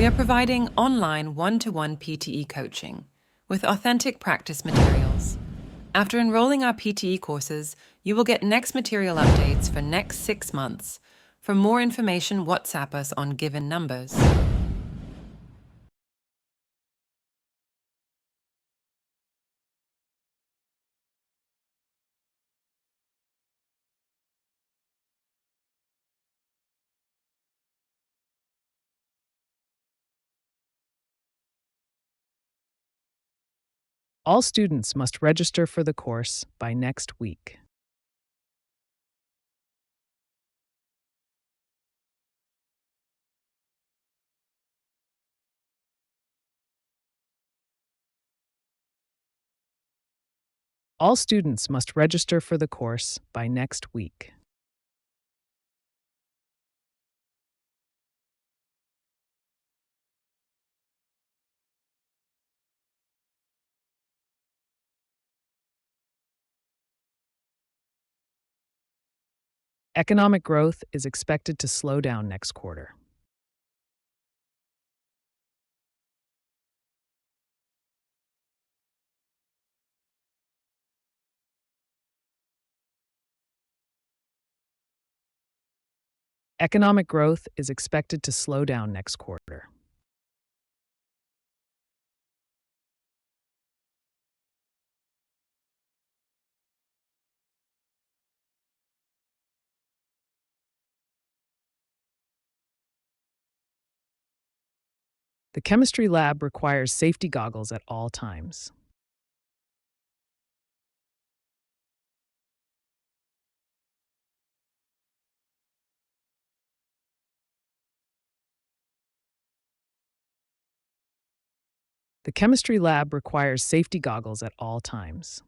We are providing online one-to-one PTE coaching with authentic practice materials. After enrolling our PTE courses, you will get next material updates for next 6 months. For more information, WhatsApp us on given numbers. All students must register for the course by next week. All students must register for the course by next week. Economic growth is expected to slow down next quarter. Economic growth is expected to slow down next quarter. The chemistry lab requires safety goggles at all times. The chemistry lab requires safety goggles at all times.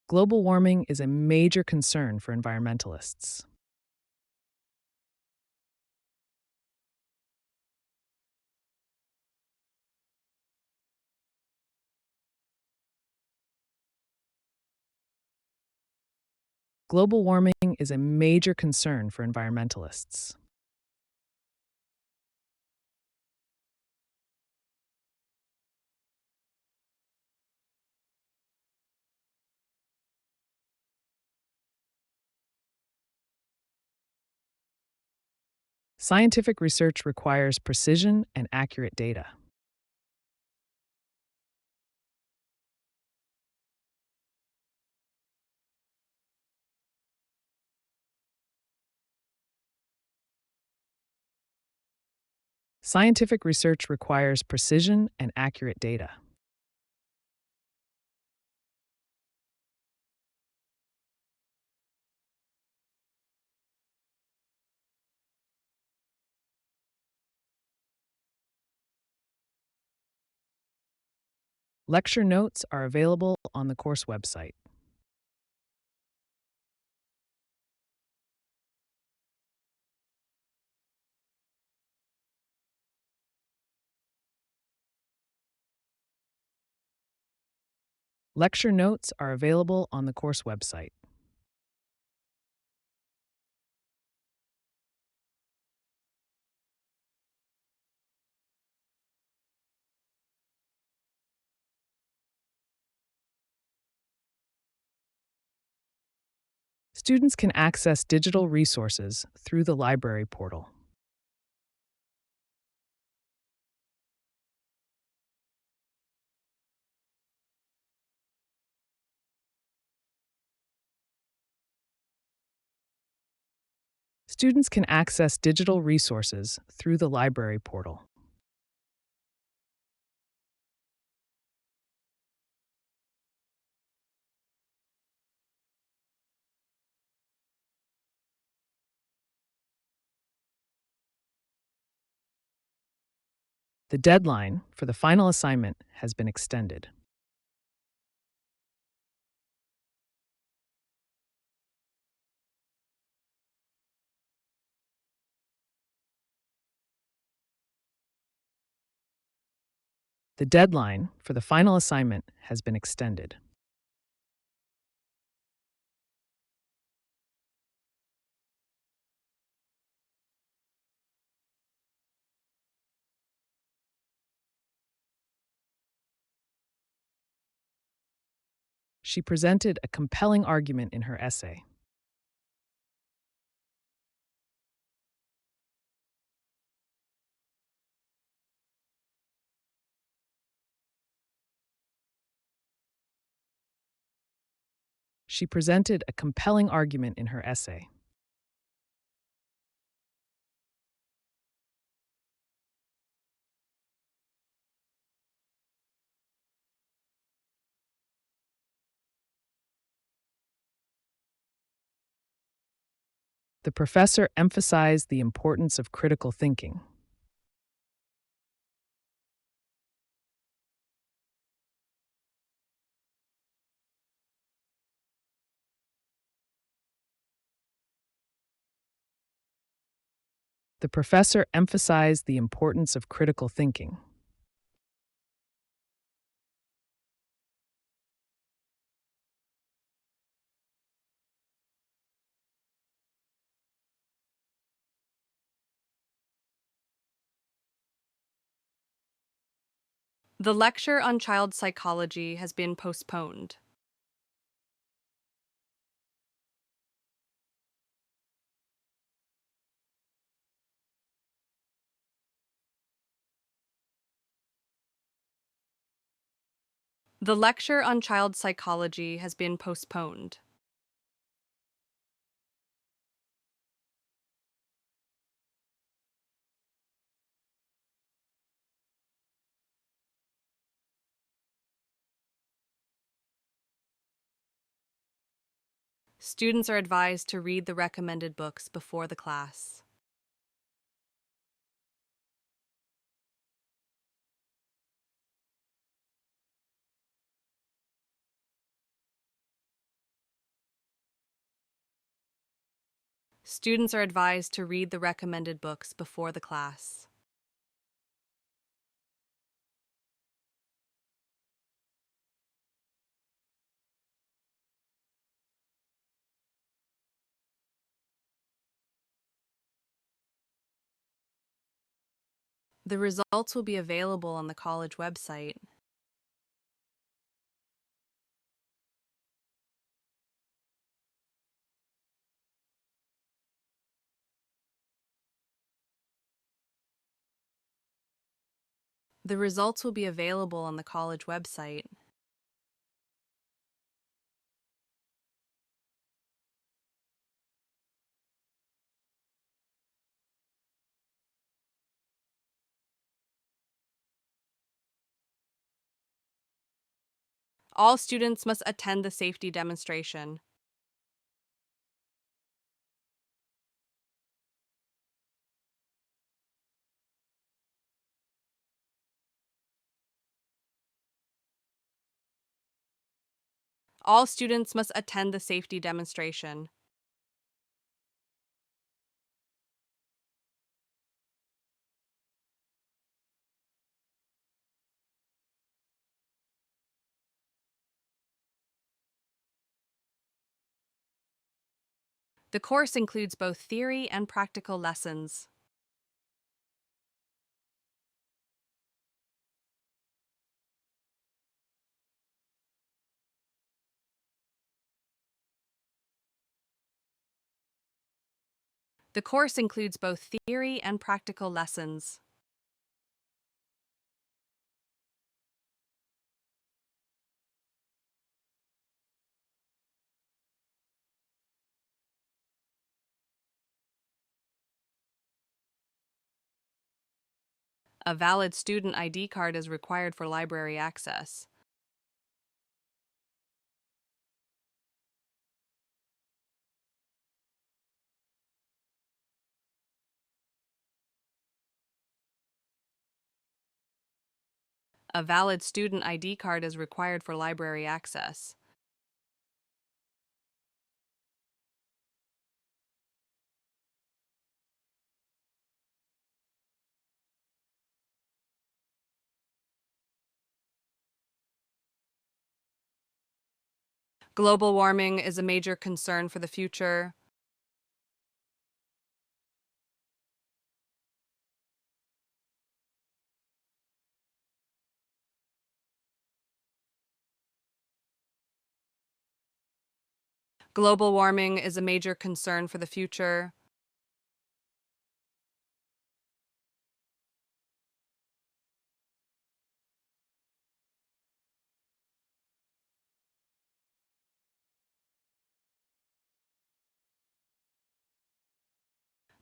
Global warming is a major concern for environmentalists. Global warming is a major concern for environmentalists. Scientific research requires precision and accurate data. Scientific research requires precision and accurate data. Lecture notes are available on the course website. Lecture notes are available on the course website. Students can access digital resources through the library portal. Students can access digital resources through the library portal. The deadline for the final assignment has been extended. The deadline for the final assignment has been extended. She presented a compelling argument in her essay. She presented a compelling argument in her essay. The professor emphasized the importance of critical thinking. The professor emphasized the importance of critical thinking. The lecture on child psychology has been postponed. The lecture on child psychology has been postponed. Students are advised to read the recommended books before the class. Students are advised to read the recommended books before the class. The results will be available on the college website. The results will be available on the college website. All students must attend the safety demonstration. All students must attend the safety demonstration. The course includes both theory and practical lessons. The course includes both theory and practical lessons. A valid student ID card is required for library access. A valid student ID card is required for library access. Global warming is a major concern for the future. Global warming is a major concern for the future.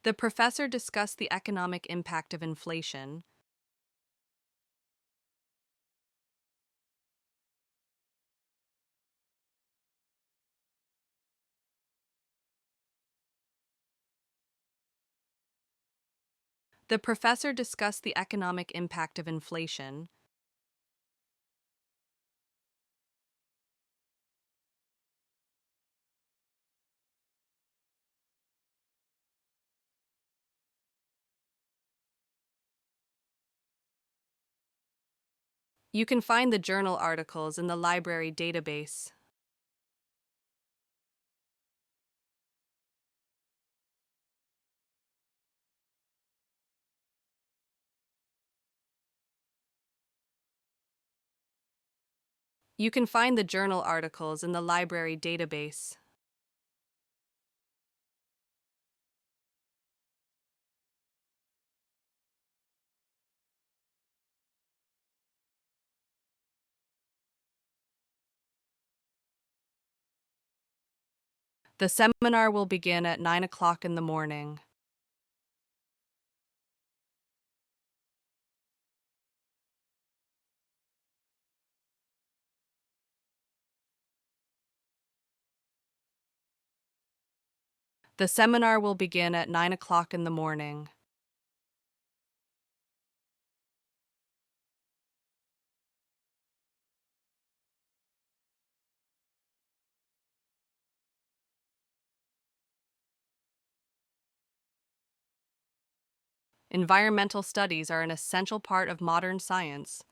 The professor discussed the economic impact of inflation. The professor discussed the economic impact of inflation. You can find the journal articles in the library database. You can find the journal articles in the library database. The seminar will begin at 9 o'clock in the morning. The seminar will begin at 9 o'clock in the morning. Environmental studies are an essential part of modern science.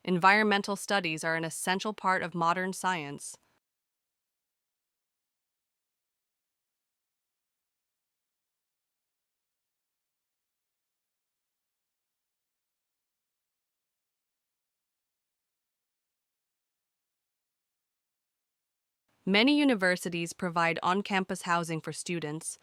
Environmental studies are an essential part of modern science. Many universities provide on-campus housing for students.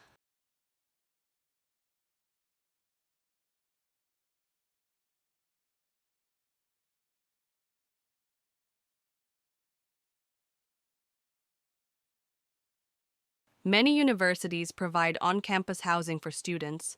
Many universities provide on-campus housing for students.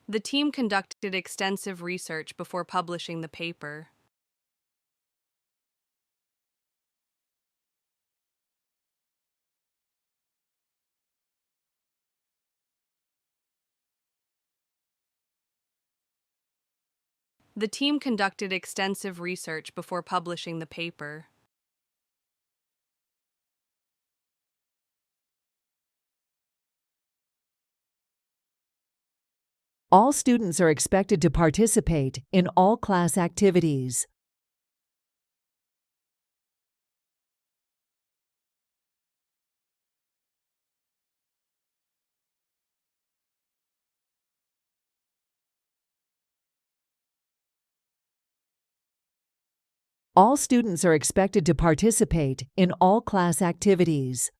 The team conducted extensive research before publishing the paper. The team conducted extensive research before publishing the paper. All students are expected to participate in all class activities. All students are expected to participate in all class activities.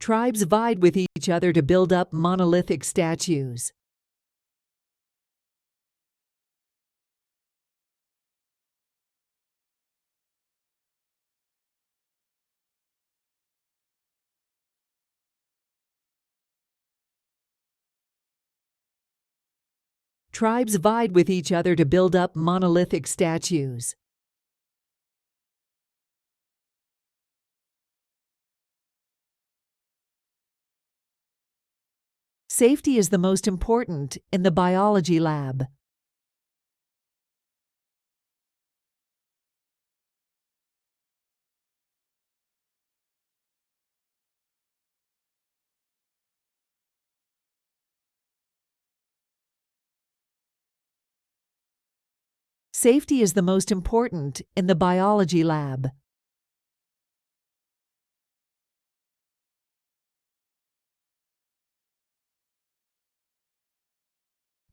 Tribes vied with each other to build up monolithic statues. Tribes vied with each other to build up monolithic statues. Safety is the most important in the biology lab. Safety is the most important in the biology lab.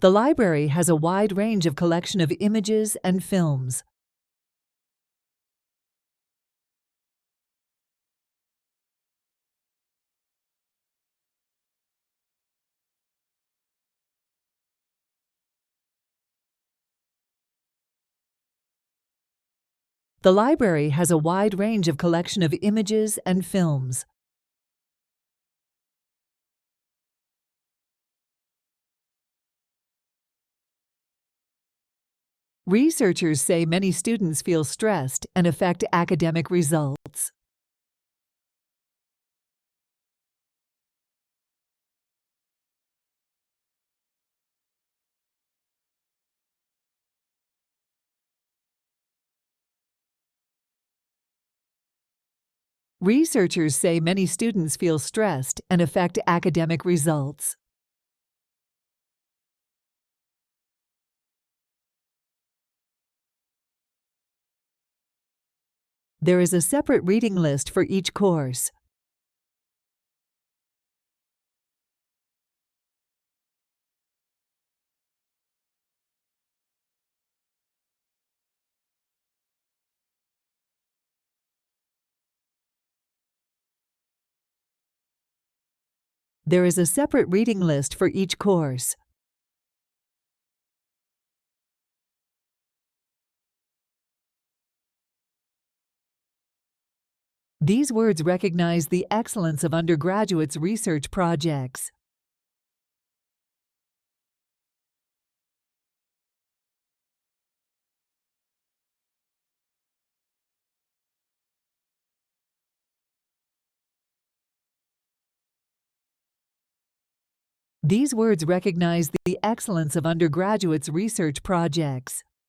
The library has a wide range of collection of images and films. The library has a wide range of collection of images and films. Researchers say many students feel stressed and affect academic results. Researchers say many students feel stressed and affect academic results. There is a separate reading list for each course. There is a separate reading list for each course. These words recognize the excellence of undergraduates' research projects. These words recognize the excellence of undergraduates' research projects.